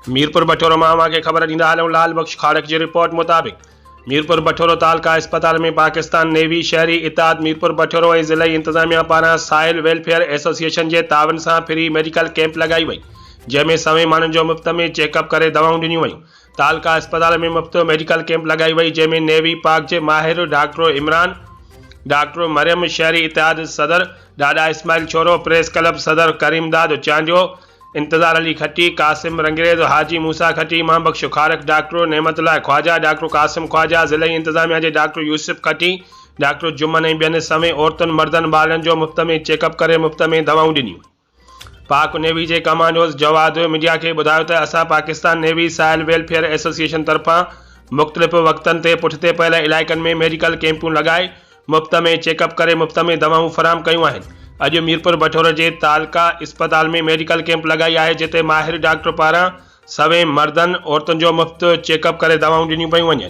मीरपुर बठोरो मां के ख़बर ॾींदा हलूं। लाल बख्श खाड़क जी रिपोर्ट मुताबिक़ मीरपुर बठोरो तालका अस्पताल में पाकिस्तान नेवी शहरी इताद मीरपुर बठोरो ऐं ज़िले इंतजामिया पारां साहिल वेलफेयर एसोसिएशन के तावन से फ्री मेडिकल कैंप लगाई वई, जैमें सवें माण्हुनि जो मुफ़्त में चेकअप करे दवाऊं ॾिनियूं वयूं। तालका अस्पताल में मुफ़्त मेडिकल कैंप लगाई वई, जैमें नेवी पाक के माहिर डॉक्टर इमरान, डॉक्टर मरियम शहरी इत्तेहाद सदर डाडा इस्माइल छोरो, प्रेस क्लब सदर करीमदाद चांडियो, इंतजार अली खट्टी, कासिम रंगरेज, हाजी मूसा खट्टी, इमाम बख्श खारक, डॉक्टर नेमतुल्लाह ख्वाजा, डॉक्टर कासिम ख्वाजा, ज़िले इंतजामिया के डॉक्टर यूसुफ खट्टी, डॉक्टर जुम्मन ऐं ॿियनि समेत औरतुनि मर्दनि ॿारनि जो मुफ़्त में चेकअप करे मुफ़्त में दवाऊं ॾिनियूं। पाक नेवी के कमांडोज़ जवाद मीडिया के बुधायो त असां पाकिस्तान नेवी साहिल वेलफेयर एसोसिएशन तरफां मुख़्तलिफ़ वक़्तनि ते पुठिते पयल इलाइक़नि में मेडिकल कैंपूं लगाए मुफ़्त में चेकअप करे मुफ़्त में दवाऊं फराहम कयूं आहिनि। अॼु मीरपुर बठोर के तालका अस्पताल में मेडिकल कैंप लगाई है, जिते माहिर डॉक्टर पारां सवें मर्दनि औरतुनि जो मुफ़्त चेकअप करे दवाऊं ॾिनियूं पियूं वञनि।